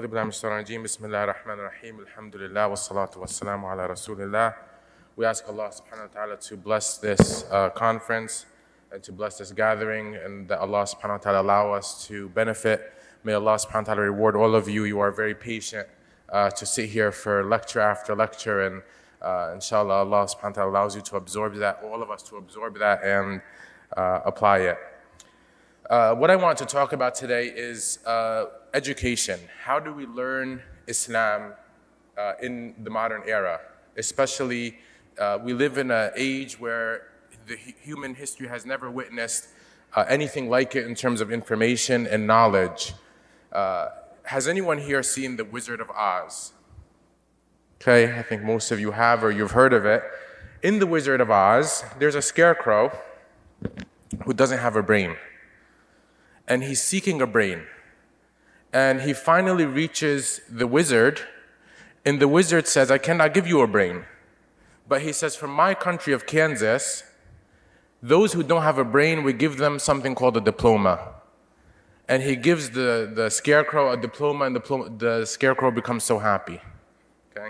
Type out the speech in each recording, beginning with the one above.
بالله من الشيطان الرجيم بسم الله الرحمن الرحيم الحمد لله والصلاة والسلام على رسول الله. We ask Allah subhanahu wa ta'ala to bless this conference and to bless this gathering, and that Allah subhanahu wa ta'ala allow us to benefit. May Allah subhanahu wa ta'ala reward all of you. You are very patient to sit here for lecture after lecture, and inshallah Allah subhanahu wa ta'ala allows you to absorb that, all of us to absorb that and apply it. What I want to talk about today is education. How do we learn Islam in the modern era? Especially, we live in an age where the human history has never witnessed anything like it in terms of information and knowledge. Has anyone here seen The Wizard of Oz? Okay, I think most of you have, or you've heard of it. In The Wizard of Oz, there's a scarecrow who doesn't have a brain. And he's seeking a brain. And he finally reaches the wizard, and the wizard says, I cannot give you a brain. But he says, from my country of Kansas, those who don't have a brain, we give them something called a diploma. And he gives the scarecrow a diploma, and the scarecrow becomes so happy. Okay?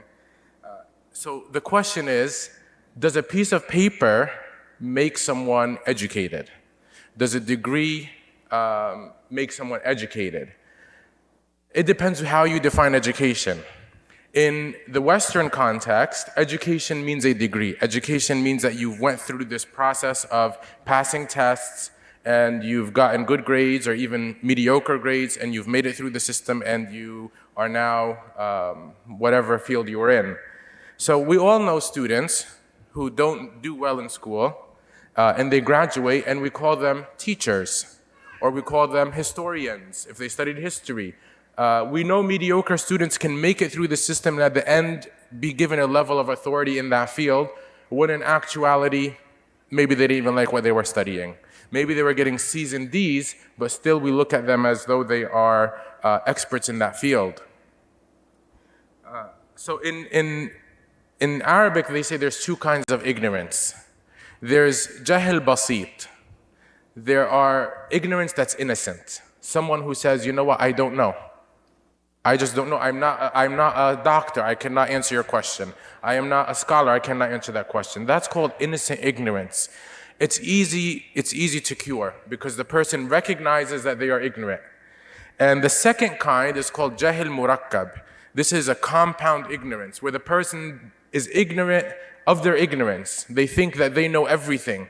So the question is, does a piece of paper make someone educated? Does a degree make someone educated? It depends how you define education. In the Western context, education means a degree. Education means that you've went through this process of passing tests, and you've gotten good grades or even mediocre grades, and you've made it through the system, and you are now whatever field you are in. So we all know students who don't do well in school, and they graduate, and we call them teachers. Or we call them historians if they studied history. We know mediocre students can make it through the system and at the end be given a level of authority in that field, when in actuality, maybe they didn't even like what they were studying. Maybe they were getting C's and D's, but still we look at them as though they are experts in that field. So in Arabic, they say there's two kinds of ignorance. There's jahl basit. There are ignorance that's innocent. Someone who says, you know what, I don't know. I just don't know. I'm not a doctor. I cannot answer your question. I am not a scholar. I cannot answer that question. That's called innocent ignorance. It's easy to cure because the person recognizes that they are ignorant. And the second kind is called jahil murakkab. This is a compound ignorance where the person is ignorant of their ignorance. They think that they know everything.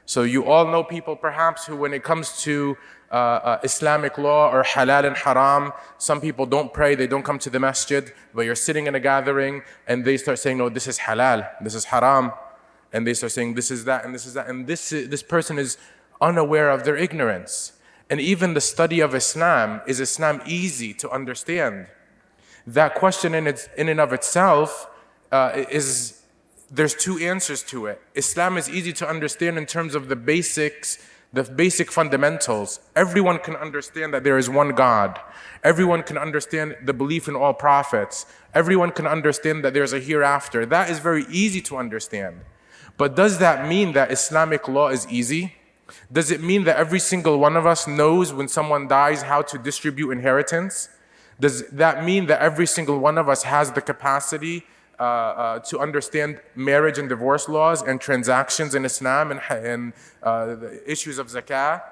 So you all know people perhaps who, when it comes to Islamic law or halal and haram, some people don't pray, they don't come to the masjid, but you're sitting in a gathering and they start saying, no, this is halal, this is haram. And they start saying, this is that, and this is that. And this person is unaware of their ignorance. And even the study of Islam, is Islam easy to understand? That question in and of itself there's two answers to it. Islam is easy to understand in terms of the basics, the basic fundamentals. Everyone can understand that there is one God. Everyone can understand the belief in all prophets. Everyone can understand that there's a hereafter. That is very easy to understand. But does that mean that Islamic law is easy? Does it mean that every single one of us knows when someone dies how to distribute inheritance? Does that mean that every single one of us has the capacity to understand marriage and divorce laws and transactions in Islam and the issues of zakah?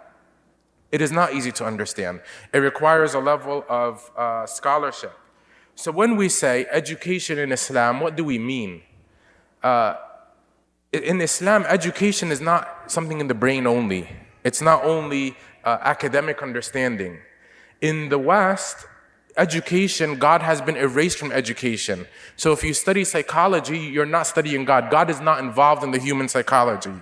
It is not easy to understand. It requires a level of scholarship. So when we say education in Islam, what do we mean? In Islam, education is not something in the brain only. It's not only academic understanding. In the West, education, God has been erased from education. So if you study psychology, you're not studying God. God is not involved in the human psychology.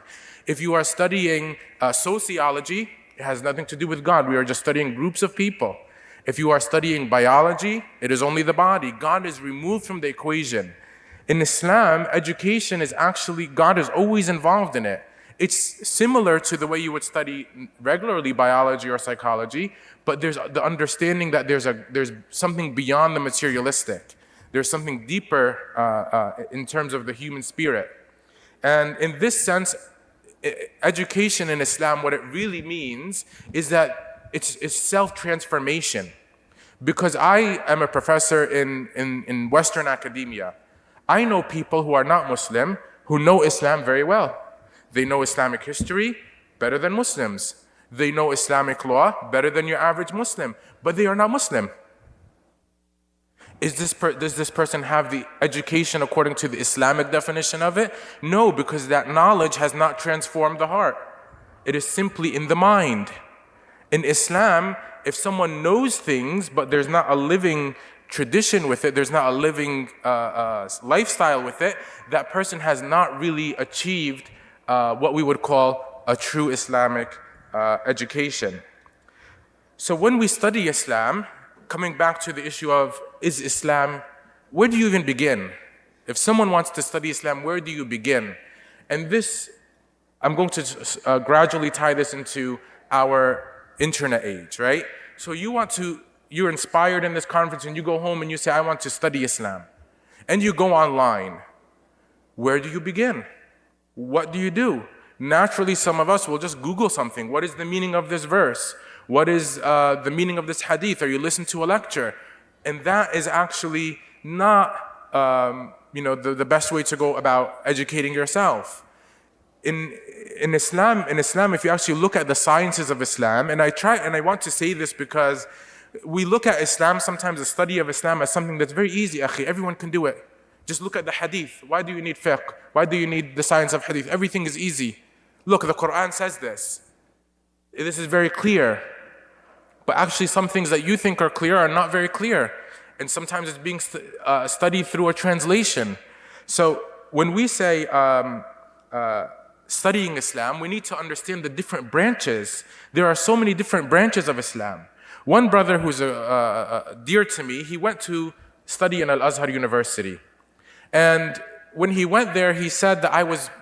If you are studying sociology, it has nothing to do with God. We are just studying groups of people. If you are studying biology, it is only the body. God is removed from the equation. In Islam, education is actually, God is always involved in it. It's similar to the way you would study regularly biology or psychology, but there's the understanding that there's something beyond the materialistic. There's something deeper in terms of the human spirit. And in this sense, education in Islam, what it really means is that it's self-transformation. Because I am a professor in Western academia. I know people who are not Muslim who know Islam very well. They know Islamic history better than Muslims. They know Islamic law better than your average Muslim, but they are not Muslim. Does this person have the education according to the Islamic definition of it? No, because that knowledge has not transformed the heart. It is simply in the mind. In Islam, if someone knows things, but there's not a living tradition with it, there's not a living lifestyle with it, that person has not really achieved what we would call a true Islamic education. So when we study Islam, coming back to the issue of, is Islam, where do you even begin? If someone wants to study Islam, where do you begin? And this, I'm going to gradually tie this into our internet age, right? So you're inspired in this conference and you go home and you say, I want to study Islam. And you go online. Where do you begin? What do you do? Naturally, some of us will just Google something. What is the meaning of this verse? What is the meaning of this hadith? Or you listen to a lecture. And that is actually not the best way to go about educating yourself. In Islam, if you actually look at the sciences of Islam, and I want to say this because we look at Islam, sometimes the study of Islam, as something that's very easy, akhi. Everyone can do it. Just look at the hadith. Why do you need fiqh? Why do you need the science of hadith? Everything is easy. Look, the Quran says this. This is very clear. But actually some things that you think are clear are not very clear. And sometimes it's being studied through a translation. So when we say studying Islam, we need to understand the different branches. There are so many different branches of Islam. One brother who's dear to me, he went to study in Al-Azhar University. And when he went there, he said that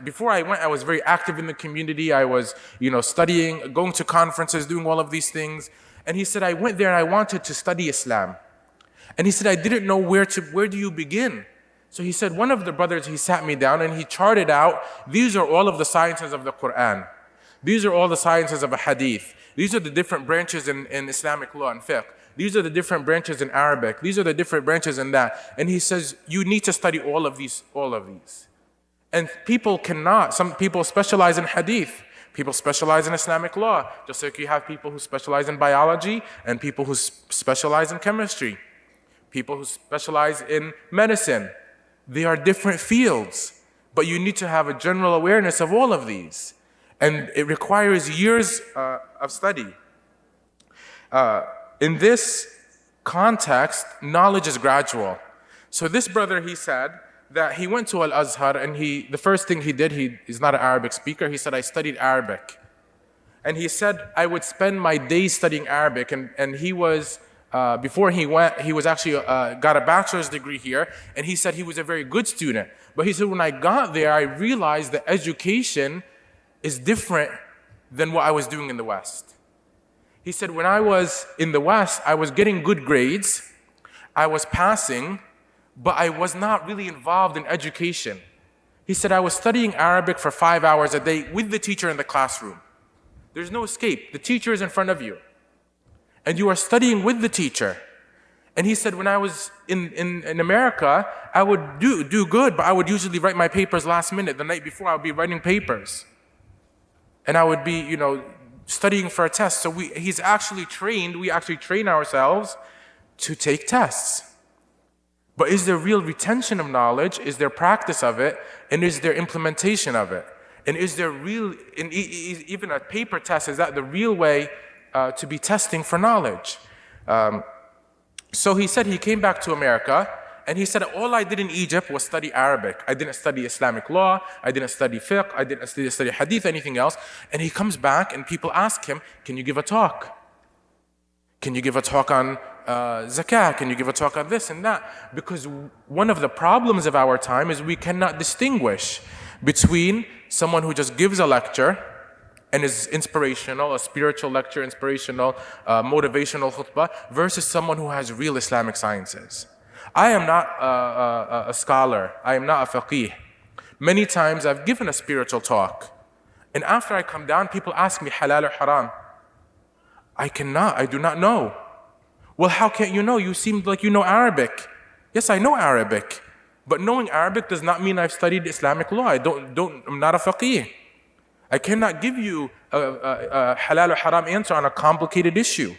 before I went, I was very active in the community. I was, studying, going to conferences, doing all of these things. And he said, I went there and I wanted to study Islam. And he said, I didn't know where do you begin? So he said, one of the brothers, he sat me down and he charted out, these are all of the sciences of the Quran. These are all the sciences of a hadith. These are the different branches in Islamic law and fiqh. These are the different branches in Arabic. These are the different branches in that. And he says, you need to study all of these. And people cannot. Some people specialize in hadith. People specialize in Islamic law. Just like you have people who specialize in biology and people who specialize in chemistry. People who specialize in medicine. They are different fields. But you need to have a general awareness of all of these. And it requires years of study. In this context, knowledge is gradual. So this brother, he said that he went to Al-Azhar and the first thing he did, he's not an Arabic speaker, he said, I studied Arabic. And he said, I would spend my days studying Arabic. And he was, before he went, he was actually got a bachelor's degree here. And he said he was a very good student. But he said, when I got there, I realized that education is different than what I was doing in the West. He said, when I was in the West, I was getting good grades, I was passing, but I was not really involved in education. He said, I was studying Arabic for 5 hours a day with the teacher in the classroom. There's no escape. The teacher is in front of you. And you are studying with the teacher. And he said, when I was in America, I would do good, but I would usually write my papers last minute. The night before, I would be writing papers. And I would be, studying for a test. So we actually train ourselves to take tests. But is there real retention of knowledge? Is there practice of it? And is there implementation of it? And is there even a paper test, is that the real way to be testing for knowledge? So he said he came back to America, and he said, all I did in Egypt was study Arabic. I didn't study Islamic law, I didn't study fiqh, I didn't study hadith, anything else. And he comes back and people ask him, can you give a talk? Can you give a talk on zakah? Can you give a talk on this and that? Because one of the problems of our time is we cannot distinguish between someone who just gives a lecture and is inspirational, a spiritual lecture, inspirational, motivational khutbah, versus someone who has real Islamic sciences. I am not a scholar. I am not a faqih. Many times I've given a spiritual talk. And after I come down, people ask me halal or haram. I do not know. Well, how can't you know? You seem like you know Arabic. Yes, I know Arabic. But knowing Arabic does not mean I've studied Islamic law. I'm not a faqih. I cannot give you a halal or haram answer on a complicated issue.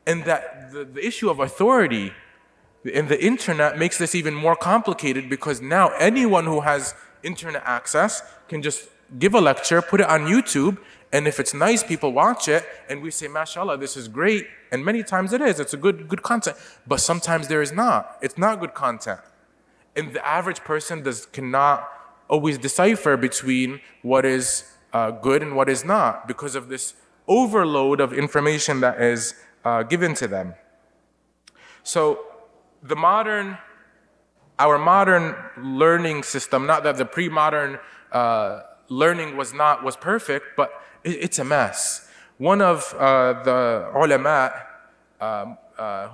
And that the issue of authority in the internet makes this even more complicated, because now anyone who has internet access can just give a lecture, put it on YouTube, and if it's nice, people watch it, and we say, mashallah, this is great. And many times it is. It's a good content. But sometimes there is not. It's not good content. And the average person cannot always decipher between what is good and what is not, because of this overload of information that is given to them. So our modern learning system, not that the pre-modern learning was perfect, but it's a mess. One of the ulama,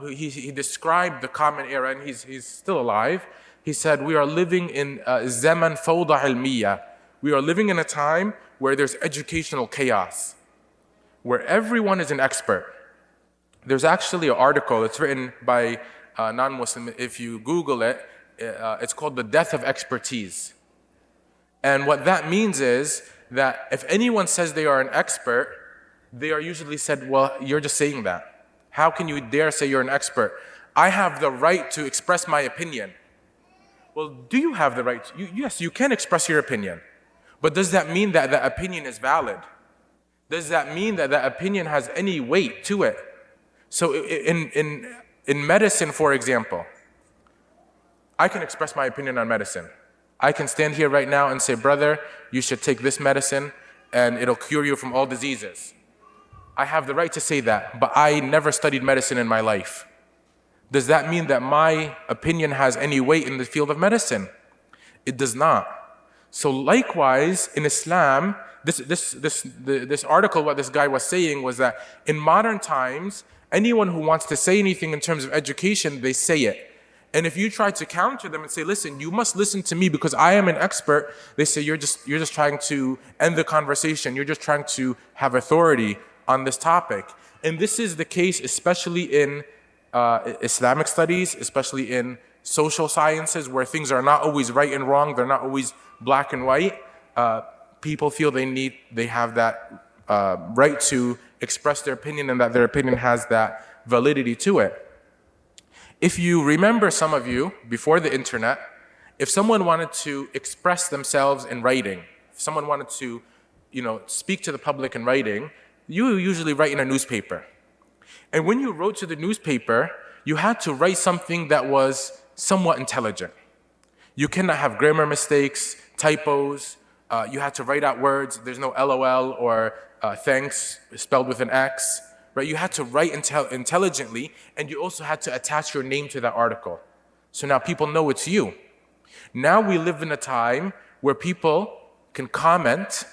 he described the common era, and he's still alive. He said, we are living in zaman fawda ilmiya. We are living in a time where there's educational chaos, where everyone is an expert. There's actually an article, it's written by a non-Muslim. If you Google it, it's called The Death of Expertise. And what that means is that if anyone says they are an expert, they are usually said, well, you're just saying that. How can you dare say you're an expert? I have the right to express my opinion. Well, do you have the right? Yes, you can express your opinion. But does that mean that the opinion is valid? Does that mean that the opinion has any weight to it? So in medicine, for example, I can express my opinion on medicine. I can stand here right now and say, brother, you should take this medicine and it'll cure you from all diseases. I have the right to say that, but I never studied medicine in my life. Does that mean that my opinion has any weight in the field of medicine? It does not. So likewise, in Islam, this article, what this guy was saying was that in modern times, anyone who wants to say anything in terms of education, they say it. And if you try to counter them and say, listen, you must listen to me because I am an expert, they say you're just trying to end the conversation. You're just trying to have authority on this topic. And this is the case especially in Islamic studies, especially in social sciences, where things are not always right and wrong, they're not always black and white. People feel they have that right to express their opinion, and that their opinion has that validity to it. If you remember, some of you, before the internet, if someone wanted to express themselves in writing, if someone wanted to, speak to the public in writing, you usually write in a newspaper. And when you wrote to the newspaper, you had to write something that was somewhat intelligent. You cannot have grammar mistakes, typos. You had to write out words. There's no LOL or thanks spelled with an X. Right? You had to write intelligently, and you also had to attach your name to that article. So now people know it's you. Now we live in a time where people can comment.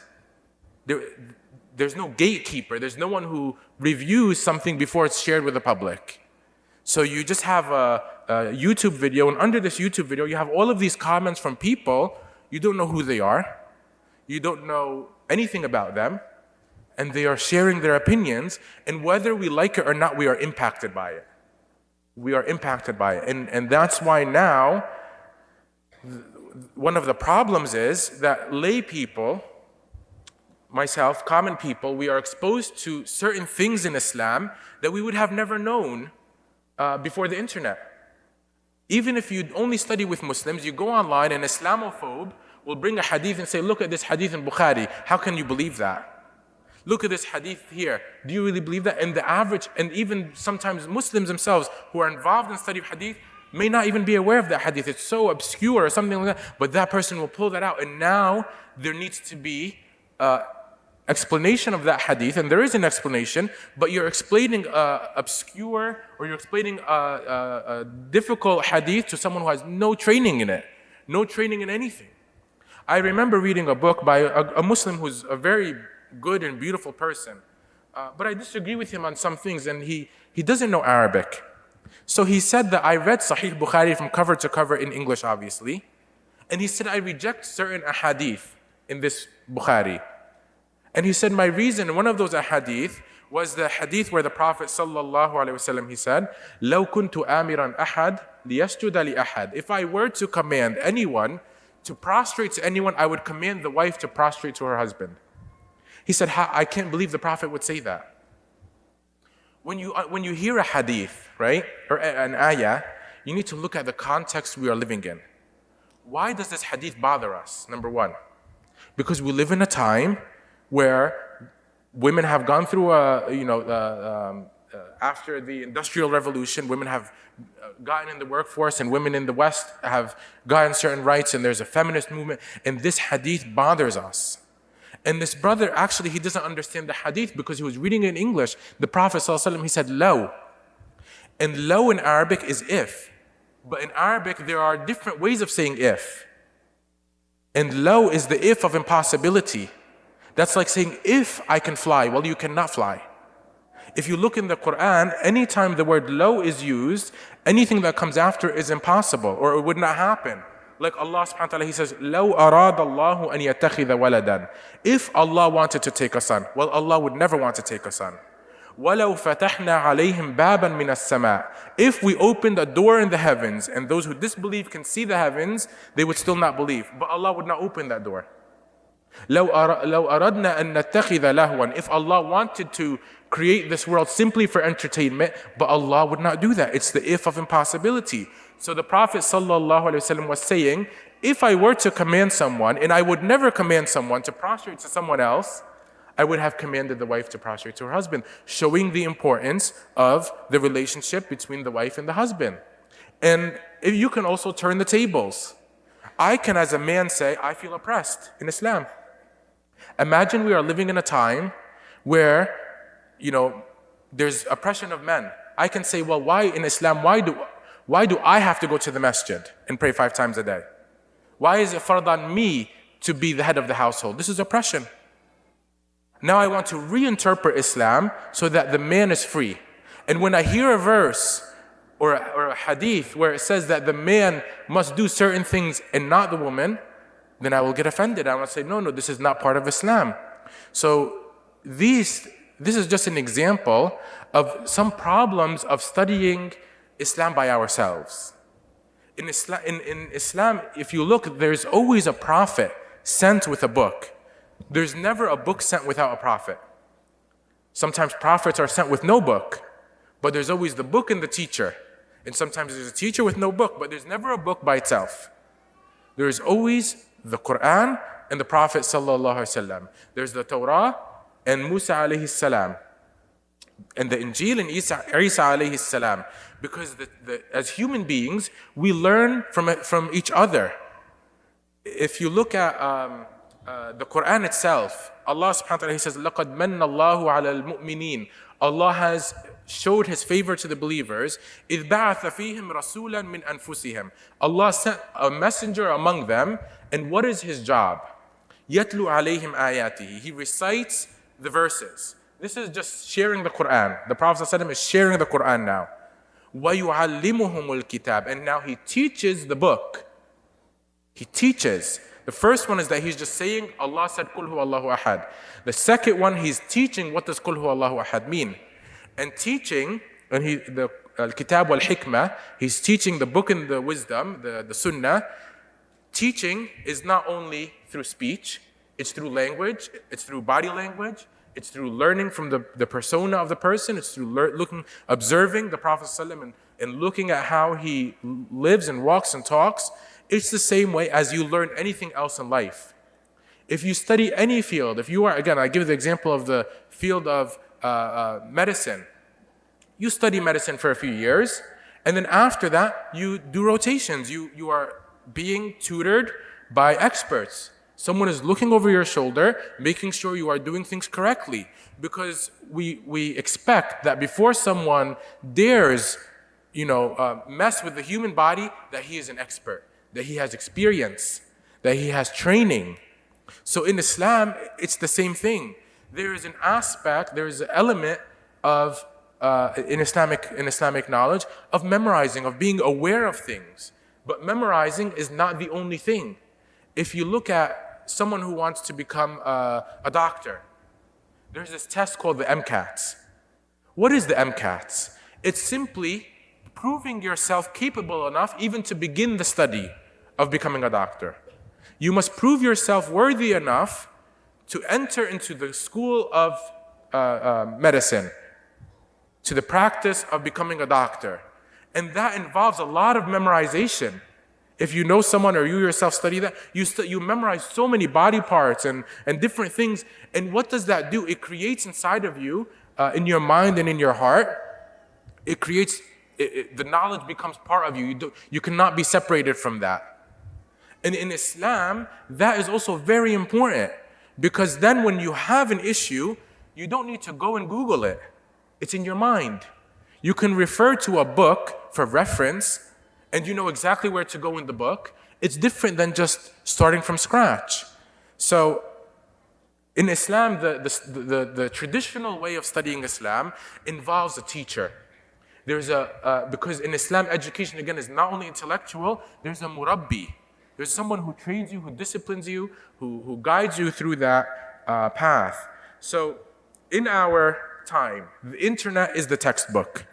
There's no gatekeeper. There's no one who reviews something before it's shared with the public. So you just have a YouTube video, and under this YouTube video, you have all of these comments from people. You don't know who they are. You don't know anything about them. And they are sharing their opinions, and whether we like it or not, we are impacted by it. We are impacted by it. And that's why now, one of the problems is that lay people, myself, common people, we are exposed to certain things in Islam that we would have never known before the internet. Even if you only study with Muslims, you go online, and Islamophobe will bring a hadith and say, look at this hadith in Bukhari. How can you believe that? Look at this hadith here. Do you really believe that? And the average, and even sometimes Muslims themselves who are involved in study of hadith may not even be aware of that hadith. It's so obscure or something like that, but that person will pull that out. And now there needs to be explanation of that hadith, and there is an explanation, but you're explaining obscure, or you're explaining a difficult hadith to someone who has no training in it, no training in anything. I remember reading a book by a Muslim who's a very good and beautiful person, but I disagree with him on some things, and he doesn't know Arabic. So he said that I read Sahih Bukhari from cover to cover in English, obviously, and he said I reject certain ahadith in this Bukhari. And he said my reason, one of those ahadith was the hadith where the Prophet sallallahu alaihi wasallam, he said, لو كنت آمرا أحد ليسجد لأحد. If I were to command anyone to prostrate to anyone, I would command the wife to prostrate to her husband. He said, I can't believe the Prophet would say that. When you hear a hadith, right, or an ayah, you need to look at the context we are living in. Why does this hadith bother us? Number one, because we live in a time where women have gone through after the Industrial Revolution, women have gotten in the workforce, and women in the West have gotten certain rights, and there's a feminist movement, and this hadith bothers us. And this brother, actually, he doesn't understand the hadith because he was reading in English. The Prophet ﷺ, he said, "Law." And law in Arabic is if. But in Arabic, there are different ways of saying if. And law is the if of impossibility. That's like saying, if I can fly, well, you cannot fly. If you look in the Quran, anytime the word law is used, anything that comes after is impossible, or it would not happen. Like Allah subhanahu wa ta'ala, He says, لَوْ أَرَادَ اللَّهُ أَنْ يَتَّخِذَ وَلَدًا. If Allah wanted to take a son, well, Allah would never want to take a son. وَلَوْ فَتَحْنَا عَلَيْهِمْ بَابًا مِنَ السَّمَاءِ. If we opened a door in the heavens, and those who disbelieve can see the heavens, they would still not believe. But Allah would not open that door. لَوْ أَرَدْنَا أَن نَتَّخِذَ لَهْوًا. If Allah wanted to create this world simply for entertainment, but Allah would not do that. It's the if of impossibility. So the Prophet ﷺ was saying, if I were to command someone, and I would never command someone to prostrate to someone else, I would have commanded the wife to prostrate to her husband, showing the importance of the relationship between the wife and the husband. And if you can also turn the tables. I can, as a man, say, I feel oppressed in Islam. Imagine we are living in a time where, there's oppression of men. I can say, well, why in Islam, why do I have to go to the masjid and pray 5 times a day? Why is it fard on me to be the head of the household? This is oppression. Now I want to reinterpret Islam so that the man is free. And when I hear a verse or a hadith where it says that the man must do certain things and not the woman, then I will get offended. I will say, no, this is not part of Islam. So this is just an example of some problems of studying Islam by ourselves. In Islam, if you look, there's always a prophet sent with a book. There's never a book sent without a prophet. Sometimes prophets are sent with no book, but there's always the book and the teacher. And sometimes there's a teacher with no book, but there's never a book by itself. There is always the Quran and the Prophet sallallahu alaihi wasallam. There's the Torah and Musa alayhi salam, and the Injil and Isa alayhi salam. Because as human beings, we learn from each other. If you look at the Quran itself, Allah subhanahu wa ta'ala, He says, لَقَدْ مَنَّ اللَّهُ عَلَى الْمُؤْمِنِينَ. Allah has showed His favor to the believers. إِذْ بَعَثَ فِيهِمْ رَسُولًا مِنْ أَنفُسِهِمْ. Allah sent a messenger among them, and what is his job? يَتْلُو عَلَيْهِمْ آيَاتِهِ. He recites the verses. This is just sharing the Quran. The Prophet ﷺ is sharing the Quran now. وَيُعَلِّمُهُمُ الْكِتَابِ. And now he teaches the book. He teaches. The first one is that he's just saying, Allah said, قُلْ هُوَ اللَّهُ أَحَدٌ. The second one, he's teaching what does قُلْ هُوَ اللَّهُ أَحَدٌ mean. And teaching, and the Kitab wal-Hikmah, he's teaching the book and the wisdom, the Sunnah. Teaching is not only through speech, it's through language, it's through body language, it's through learning from the persona of the person, it's through observing the Prophet ﷺ and looking at how he lives and walks and talks. It's the same way as you learn anything else in life. If you study any field, again, I give the example of the field of medicine. You study medicine for a few years, and then after that, you do rotations. You are being tutored by experts. Someone is looking over your shoulder, making sure you are doing things correctly. Because we expect that before someone dares, mess with the human body, that he is an expert, that he has experience, that he has training. So in Islam, it's the same thing. There is an aspect, there is an element of, in Islamic knowledge, of memorizing, of being aware of things. But memorizing is not the only thing. If you look at someone who wants to become a doctor, there's this test called the MCATs. What is the MCATs? It's simply proving yourself capable enough even to begin the study of becoming a doctor. You must prove yourself worthy enough to enter into the school of medicine, to the practice of becoming a doctor. And that involves a lot of memorization. If you know someone or you yourself study that, you memorize so many body parts and different things. And what does that do? It creates inside of you, in your mind and in your heart, it creates, the knowledge becomes part of you. You cannot be separated from that. And in Islam, that is also very important, because then when you have an issue, you don't need to go and Google it. It's in your mind. You can refer to a book for reference, and you know exactly where to go in the book. It's different than just starting from scratch. So in Islam, the traditional way of studying Islam involves a teacher. Because in Islam, education, again, is not only intellectual, there's a murabbi. There's someone who trains you, who disciplines you, who guides you through that path. So in our time, the internet is the textbook.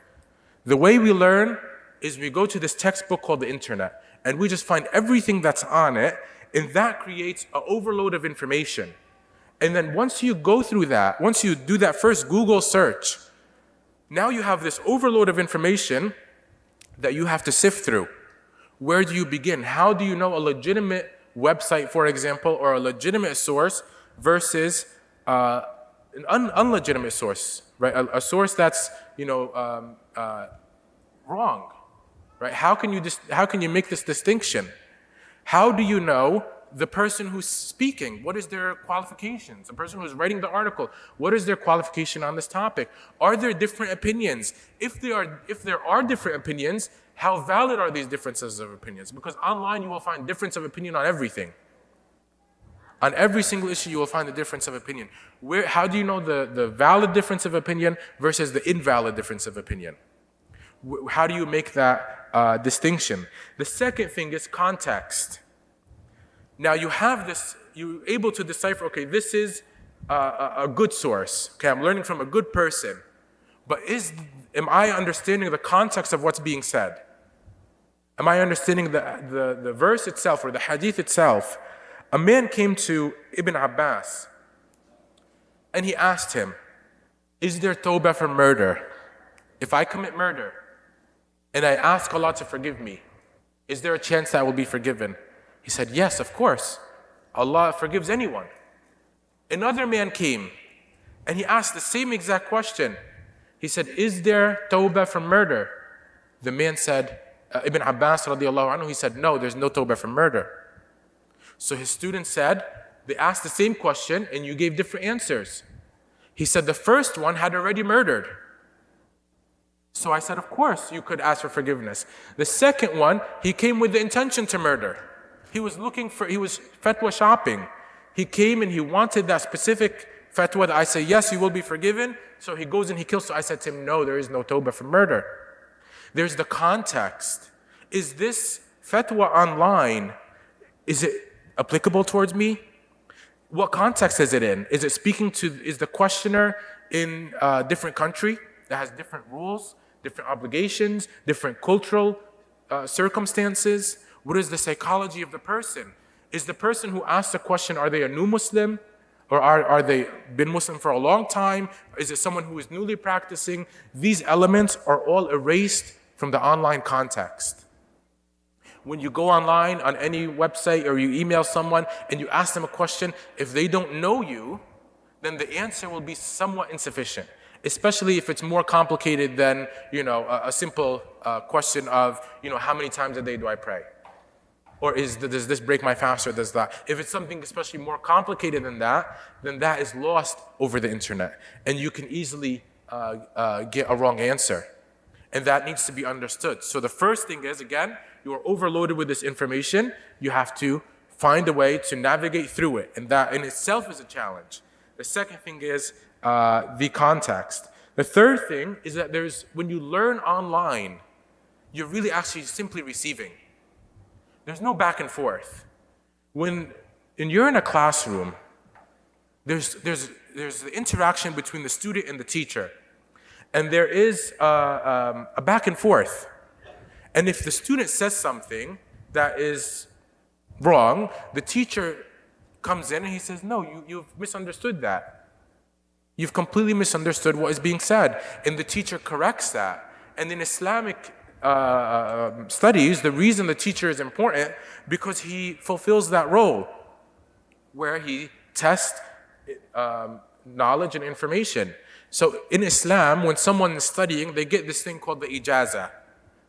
The way we learn is we go to this textbook called the internet, and we just find everything that's on it, and that creates an overload of information. And then once you go through that, once you do that first Google search, now you have this overload of information that you have to sift through. Where do you begin? How do you know a legitimate website, for example, or a legitimate source versus an unlegitimate source, right? A source that's, wrong, right? How can you make this distinction? How do you know the person who's speaking? What is their qualifications? The person who's writing the article, what is their qualification on this topic? Are there different opinions? If there are different opinions, how valid are these differences of opinions? Because online you will find difference of opinion on everything. On every single issue you will find a difference of opinion. How do you know the valid difference of opinion versus the invalid difference of opinion? How do you make that distinction? The second thing is context. Now you have this, you're able to decipher, okay, this is a good source. Okay, I'm learning from a good person. But am I understanding the context of what's being said? Am I understanding the verse itself or the hadith itself? A man came to Ibn Abbas and he asked him, is there tawbah for murder? If I commit murder and I ask Allah to forgive me, is there a chance that I will be forgiven? He said, yes, of course. Allah forgives anyone. Another man came and he asked the same exact question. He said, is there tawbah from murder? The man said, Ibn Abbas radiallahu anhu, he said, no, there's no tawbah from murder. So his student said, they asked the same question and you gave different answers. He said, the first one had already murdered. So I said, of course you could ask for forgiveness. The second one, he came with the intention to murder. He was fatwa shopping. He came and he wanted that specific fatwa that I say, yes, you will be forgiven. So he goes and he kills. So I said to him, no, there is no tawbah for murder. There's the context. Is this fatwa online, is it applicable towards me? What context is it in? Is the questioner in a different country that has different rules, different obligations, different cultural circumstances? What is the psychology of the person? Is the person who asked the question, are they a new Muslim? Or are they been Muslim for a long time? Is it someone who is newly practicing? These elements are all erased from the online context. When you go online on any website or you email someone and you ask them a question, if they don't know you, then the answer will be somewhat insufficient, especially if it's more complicated than a simple question of how many times a day do I pray? Or does this break my fast or does that? If it's something especially more complicated than that, then that is lost over the internet. And you can easily get a wrong answer. And that needs to be understood. So the first thing is, again, you are overloaded with this information. You have to find a way to navigate through it. And that in itself is a challenge. The second thing is the context. The third thing is that when you learn online, you're really actually simply receiving. There's no back and forth. When you're in a classroom, there's the interaction between the student and the teacher. And there is a back and forth. And if the student says something that is wrong, the teacher comes in and he says, no, you've misunderstood that. You've completely misunderstood what is being said. And the teacher corrects that. And in Islamic studies, the reason the teacher is important because he fulfills that role where he tests knowledge and information. So in Islam, when someone is studying, they get this thing called the ijazah.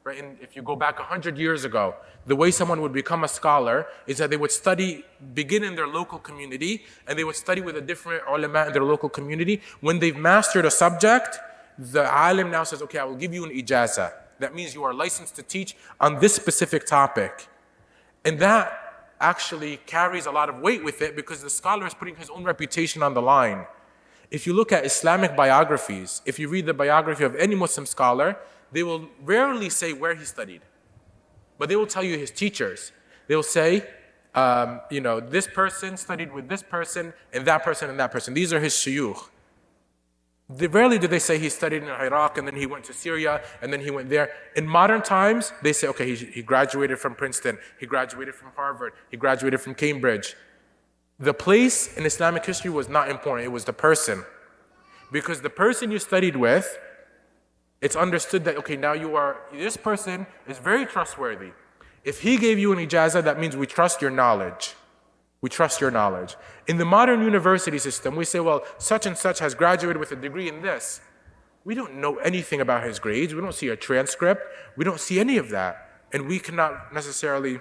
Right? And if you go back 100 years ago, the way someone would become a scholar is that they would begin in their local community, and they would study with a different ulama in their local community. When they've mastered a subject, the alim now says, okay, I will give you an ijazah. That means you are licensed to teach on this specific topic. And that actually carries a lot of weight with it because the scholar is putting his own reputation on the line. If you look at Islamic biographies, if you read the biography of any Muslim scholar, they will rarely say where he studied, but they will tell you his teachers. They will say, this person studied with this person and that person and that person. These are his shuyukh. Rarely do they say he studied in Iraq and then he went to Syria and then he went there. In modern times, they say, okay, he graduated from Princeton, he graduated from Harvard, he graduated from Cambridge. The place in Islamic history was not important, it was the person. Because the person you studied with, it's understood that, okay, now this person is very trustworthy. If he gave you an ijazah, that means we trust your knowledge. We trust your knowledge. In the modern university system, we say, well, such and such has graduated with a degree in this. We don't know anything about his grades. We don't see a transcript. We don't see any of that. And we cannot necessarily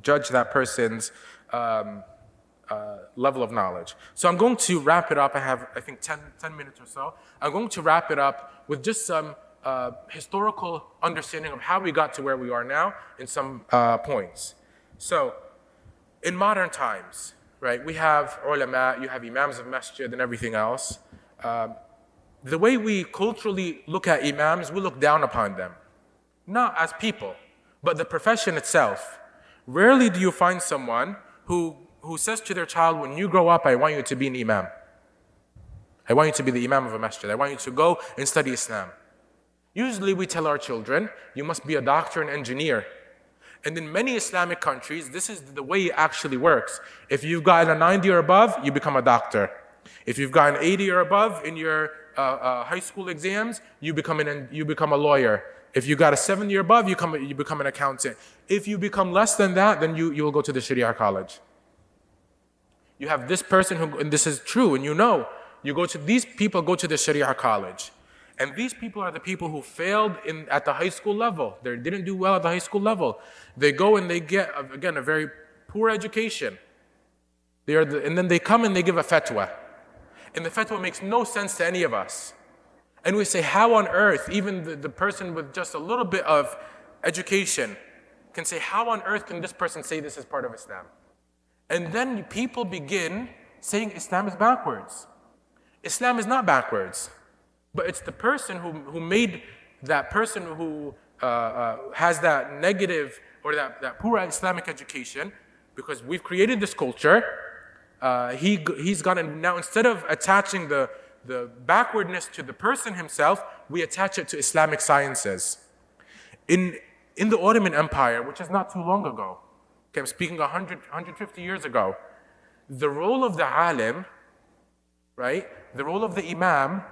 judge that person's level of knowledge. So I'm going to wrap it up. I have, I think, 10 minutes or so. I'm going to wrap it up with just some historical understanding of how we got to where we are now in some points. So in modern times, right, we have ulama, you have imams of masjid and everything else. The way we culturally look at imams, we look down upon them. Not as people, but the profession itself. Rarely do you find someone who says to their child, when you grow up, I want you to be an imam. I want you to be the imam of a masjid. I want you to go and study Islam. Usually we tell our children, you must be a doctor and engineer. And in many Islamic countries, this is the way it actually works. If you've gotten a 90 or above, you become a doctor. If you've gotten 80 or above in your high school exams, you become a lawyer. If you got a 70 or above, you become an accountant. If you become less than that, then you will go to the Sharia college. You have this person who, and this is true, and these people go to the Sharia college. And these people are the people who failed at the high school level. They didn't do well at the high school level. They go and they get, again, a very poor education. And then they come and they give a fatwa. And the fatwa makes no sense to any of us. And we say, how on earth, even the person with just a little bit of education can say, how on earth can this person say this is part of Islam? And then people begin saying Islam is backwards. Islam is not backwards. But it's the person who made that person who has that negative or that poor Islamic education, because we've created this culture, he's gotten, now instead of attaching the backwardness to the person himself, we attach it to Islamic sciences. In the Ottoman Empire, which is not too long ago, okay, I'm speaking 150 years ago, the role of the alim, right, the role of the imam,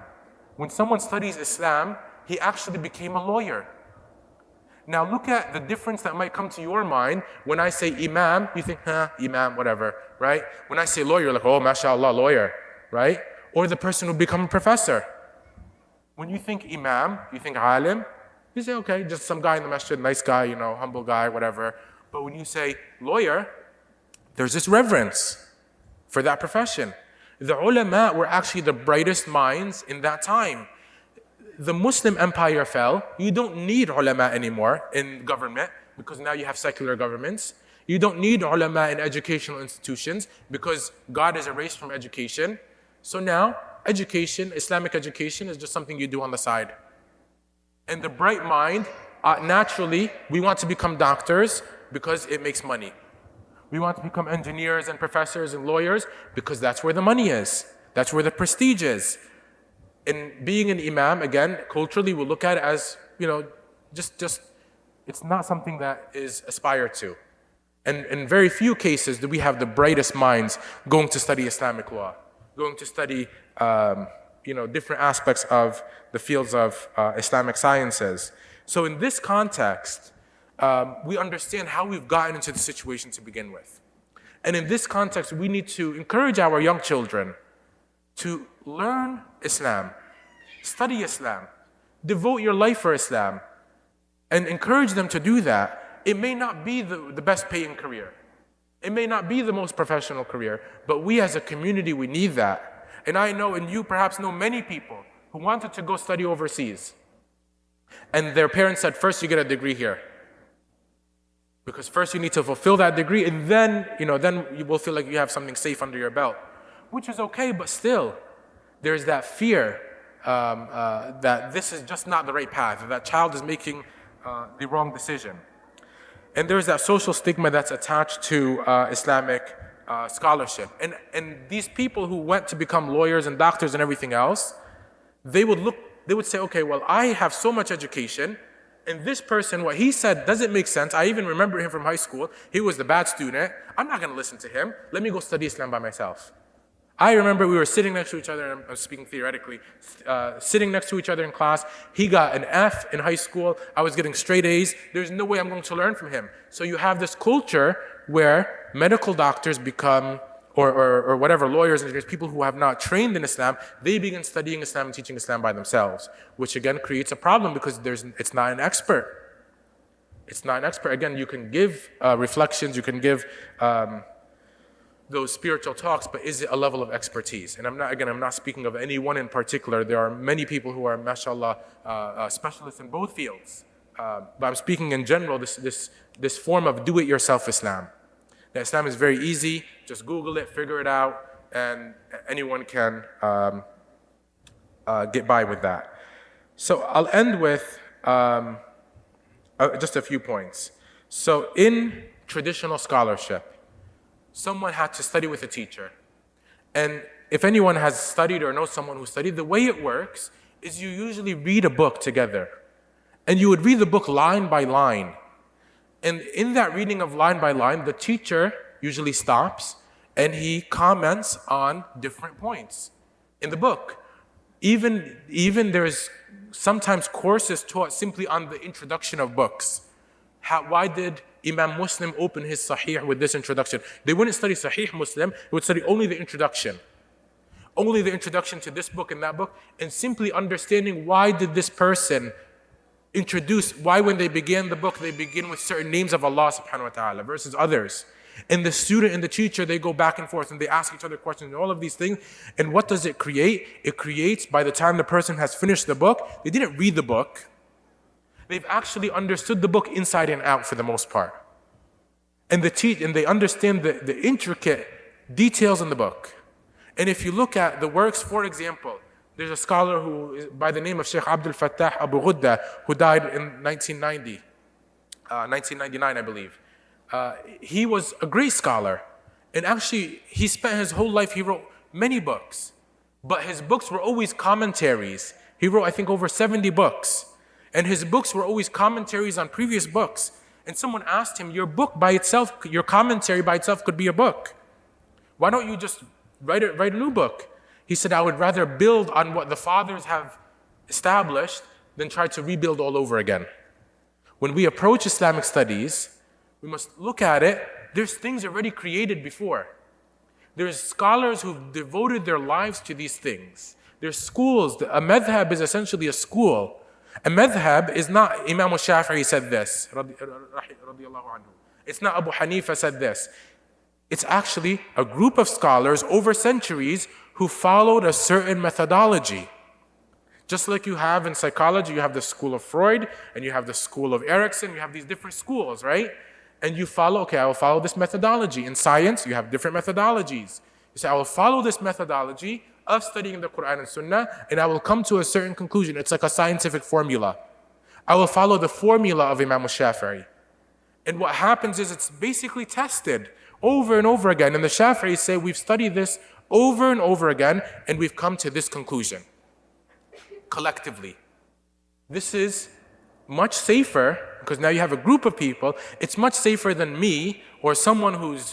when someone studies Islam, he actually became a lawyer. Now look at the difference that might come to your mind. When I say imam, you think, imam, whatever, right? When I say lawyer, you're like, oh, mashallah, lawyer, right? Or the person who become a professor. When you think imam, you think alim, you say, okay, just some guy in the masjid, nice guy, humble guy, whatever. But when you say lawyer, there's this reverence for that profession. The ulama were actually the brightest minds in that time. The Muslim empire fell. You don't need ulama anymore in government because now you have secular governments. You don't need ulama in educational institutions because God is erased from education. So now, education, Islamic education, is just something you do on the side. And the bright mind, naturally, we want to become doctors because it makes money. We want to become engineers and professors and lawyers because that's where the money is. That's where the prestige is. And being an imam, again, culturally, we look at it as, just it's not something that is aspired to. And in very few cases do we have the brightest minds going to study Islamic law, going to study, different aspects of the fields of Islamic sciences. So in this context, we understand how we've gotten into the situation to begin with. And in this context, we need to encourage our young children to learn Islam, study Islam, devote your life for Islam, and encourage them to do that. It may not be the best paying career. It may not be the most professional career, but we as a community, we need that. And I know, and you perhaps know many people who wanted to go study overseas. And their parents said, first you get a degree here. Because first you need to fulfill that degree, and then you will feel like you have something safe under your belt. Which is okay, but still, there's that fear that this is just not the right path, that that child is making the wrong decision. And there's that social stigma that's attached to Islamic scholarship. And these people who went to become lawyers and doctors and everything else, they would say, okay, well, I have so much education, and this person, what he said doesn't make sense. I even remember him from high school. He was the bad student. I'm not going to listen to him. Let me go study Islam by myself. I remember we were sitting next to each other, and I'm speaking theoretically, sitting next to each other in class. He got an F in high school. I was getting straight A's. There's no way I'm going to learn from him. So you have this culture where medical doctors become, or whatever, lawyers, engineers, people who have not trained in Islam, they begin studying Islam and teaching Islam by themselves, which again creates a problem because it's not an expert. It's not an expert. Again, you can give reflections, you can give those spiritual talks, but is it a level of expertise? And I'm not speaking of anyone in particular. There are many people who are, mashallah, specialists in both fields. But I'm speaking in general, this form of do-it-yourself Islam. Now, Islam is very easy. Just Google it, figure it out, and anyone can get by with that. So I'll end with just a few points. So in traditional scholarship, someone had to study with a teacher. And if anyone has studied or knows someone who studied, the way it works is you usually read a book together. And you would read the book line by line. And in that reading of line by line, the teacher usually stops and he comments on different points in the book. Even there's sometimes courses taught simply on the introduction of books. Why did Imam Muslim open his Sahih with this introduction? They wouldn't study Sahih Muslim, they would study only the introduction. Only the introduction to this book and that book, and simply understanding why did this person introduce, why when they begin the book, they begin with certain names of Allah subhanahu wa ta'ala versus others. And the student and the teacher, they go back and forth and they ask each other questions and all of these things. And what does it create? It creates, by the time the person has finished the book, they didn't read the book. They've actually understood the book inside and out for the most part. And they understand the intricate details in the book. And if you look at the works, for example, there's a scholar who is by the name of Sheikh Abdul Fattah Abu Ghudda, who died in 1999, I believe. He was a great scholar. And actually, he spent his whole life, he wrote many books. But his books were always commentaries. He wrote, I think, over 70 books. And his books were always commentaries on previous books. And someone asked him, your book by itself, your commentary by itself could be a book. Why don't you just write a new book? He said, I would rather build on what the fathers have established than try to rebuild all over again. When we approach Islamic studies, we must look at it. There's things already created before. There's scholars who've devoted their lives to these things. There's schools. A madhab is essentially a school. A madhab is not Imam al-Shafi'i said this. It's not Abu Hanifa said this. It's actually a group of scholars over centuries who followed a certain methodology. Just like you have in psychology, you have the school of Freud, and you have the school of Erickson, you have these different schools, right? And you follow, okay, I will follow this methodology. In science, you have different methodologies. You say, I will follow this methodology of studying the Quran and Sunnah, and I will come to a certain conclusion. It's like a scientific formula. I will follow the formula of Imam al-Shafi'i. And what happens is it's basically tested over and over again. And the Shafi'is say, we've studied this over and over again, and we've come to this conclusion. collectively. This is much safer, because now you have a group of people. It's much safer than me or someone who's,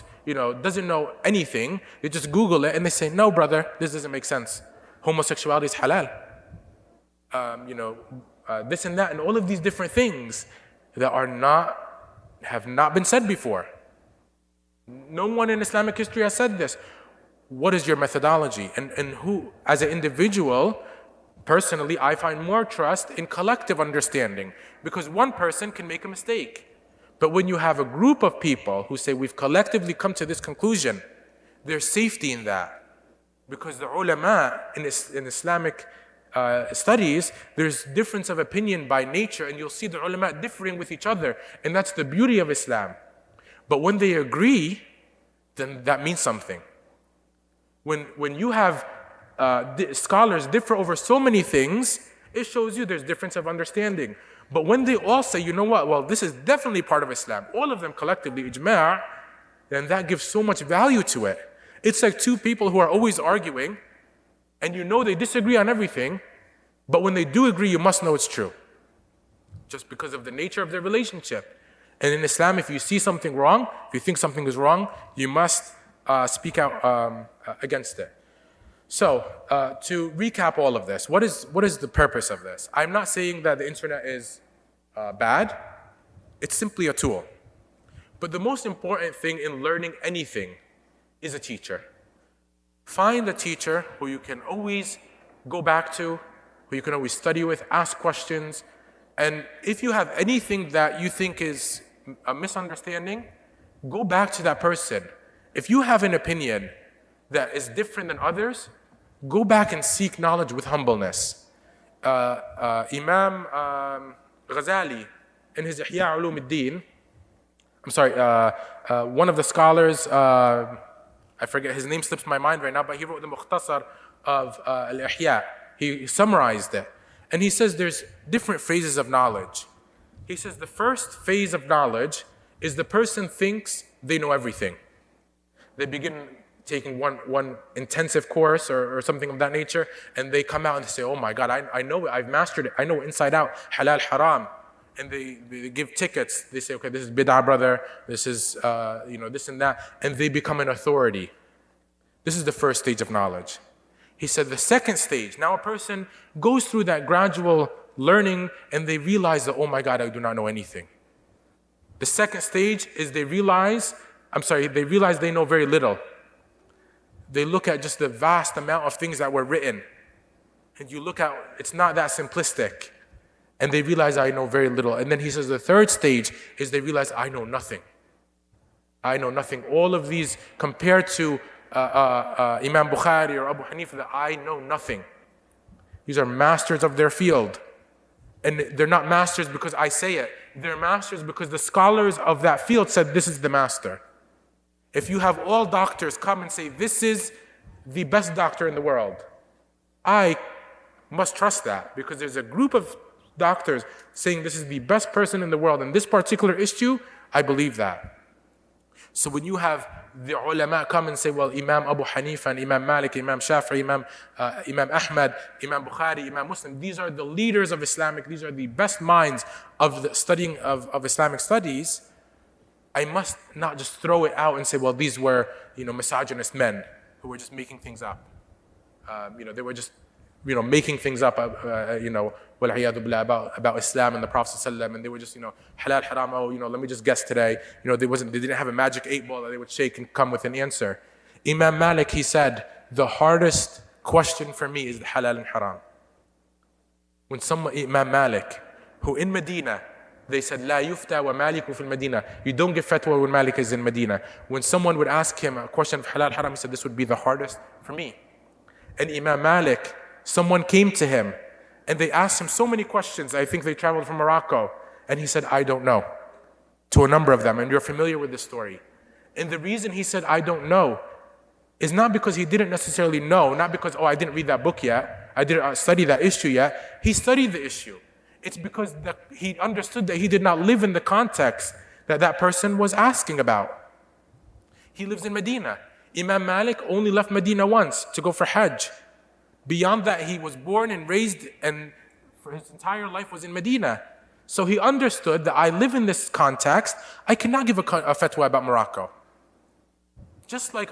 doesn't know anything. They just Google it and they say, no, brother, this doesn't make sense. Homosexuality is halal. This and that, and all of these different things that have not been said before. No one in Islamic history has said this. What is your methodology? And who, as an individual, personally, I find more trust in collective understanding, because one person can make a mistake. But when you have a group of people who say we've collectively come to this conclusion, there's safety in that. Because the ulama in Islamic studies, there's difference of opinion by nature, and you'll see the ulama differing with each other, and that's the beauty of Islam. But when they agree, then that means something. When you have scholars differ over so many things, it shows you there's difference of understanding. But when they all say, you know what, well, this is definitely part of Islam, all of them collectively, ijma', then that gives so much value to it. It's like two people who are always arguing, and they disagree on everything, but when they do agree, you must know it's true, just because of the nature of their relationship. And in Islam, if you see something wrong, if you think something is wrong, you must speak out against it. So, to recap all of this, what is the purpose of this? I'm not saying that the internet is bad. It's simply a tool. But the most important thing in learning anything is a teacher. Find a teacher who you can always go back to, who you can always study with, ask questions. And if you have anything that you think is a misunderstanding, go back to that person. If you have an opinion that is different than others, go back and seek knowledge with humbleness. Imam Ghazali, in his Ihya Ulum al-Din, one of the scholars, I forget, his name slips my mind right now, but he wrote the Mukhtasar of Al-Ihya. He summarized it. And he says there's different phases of knowledge. He says the first phase of knowledge is the person thinks they know everything. They begin taking one intensive course or something of that nature, and they come out and say, oh my God, I know it, I've mastered it, I know it inside out, halal, haram. And they give tickets. They say, okay, this is bid'ah, brother, this is, this and that, and they become an authority. This is the first stage of knowledge. He said the second stage, now a person goes through that gradual learning and they realize that, oh my God, I do not know anything. The second stage is they realize they know very little. They look at just the vast amount of things that were written. And you look at, it's not that simplistic. And they realize I know very little. And then he says the third stage is they realize I know nothing. I know nothing. All of these compared to Imam Bukhari or Abu Hanifa, that I know nothing. These are masters of their field. And they're not masters because I say it. They're masters because the scholars of that field said this is the master. If you have all doctors come and say this is the best doctor in the world, I must trust that, because there's a group of doctors saying this is the best person in the world in this particular issue, I believe that. So when you have the ulama come and say, well, Imam Abu Hanifa and Imam Malik, Imam Shafi'i, Imam Ahmad, Imam Bukhari, Imam Muslim, these are the leaders of Islamic, these are the best minds of the studying of Islamic studies, I must not just throw it out and say, well, these were, misogynist men who were just making things up. They were just, making things up, wal'iyadu billah, about Islam and the Prophet ﷺ, and they were just, halal, haram, let me just guess today. They didn't have a magic 8-ball that they would shake and come with an answer. Imam Malik, he said, the hardest question for me is the halal and haram. When Imam Malik, who in Medina, they said, La yufta wa maliku fil Medina. You don't give fatwa when Malik is in Medina. When someone would ask him a question of halal, haram, he said, this would be the hardest for me. And Imam Malik, someone came to him and they asked him so many questions. I think they traveled from Morocco. And he said, I don't know, to a number of them. And you're familiar with this story. And the reason he said, I don't know, is not because he didn't necessarily know, not because, I didn't read that book yet, I didn't study that issue yet. He studied the issue. It's because he understood that he did not live in the context that person was asking about. He lives in Medina. Imam Malik only left Medina once to go for Hajj. Beyond that, he was born and raised and for his entire life was in Medina. So he understood that I live in this context, I cannot give a fatwa about Morocco. Just like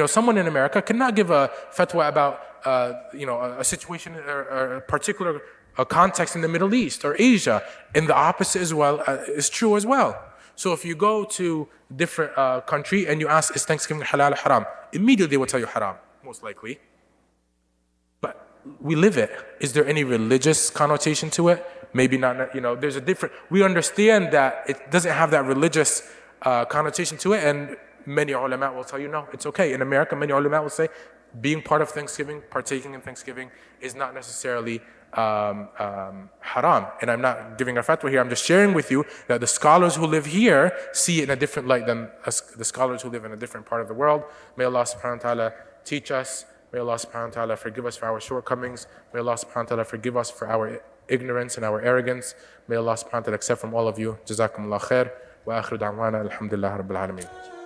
someone in America cannot give a fatwa about, a situation or a particular context in the Middle East or Asia. And the opposite as well is true as well. So if you go to a different country and you ask, is Thanksgiving halal or haram? Immediately they will tell you haram, most likely. But we live it. Is there any religious connotation to it? Maybe not, there's a different, we understand that it doesn't have that religious connotation to it, and many ulama will tell you, no, it's okay. In America, many ulama will say, being part of Thanksgiving, partaking in Thanksgiving is not necessarily haram. And I'm not giving a fatwa here, I'm just sharing with you that the scholars who live here see it in a different light than the scholars who live in a different part of the world. May Allah subhanahu wa ta'ala teach us. May Allah subhanahu wa ta'ala forgive us for our shortcomings. May Allah subhanahu wa ta'ala forgive us for our ignorance and our arrogance. May Allah subhanahu wa ta'ala accept from all of you. Jazakumullah khair. Wa akhiru da'wana alhamdulillah rabbil alameen.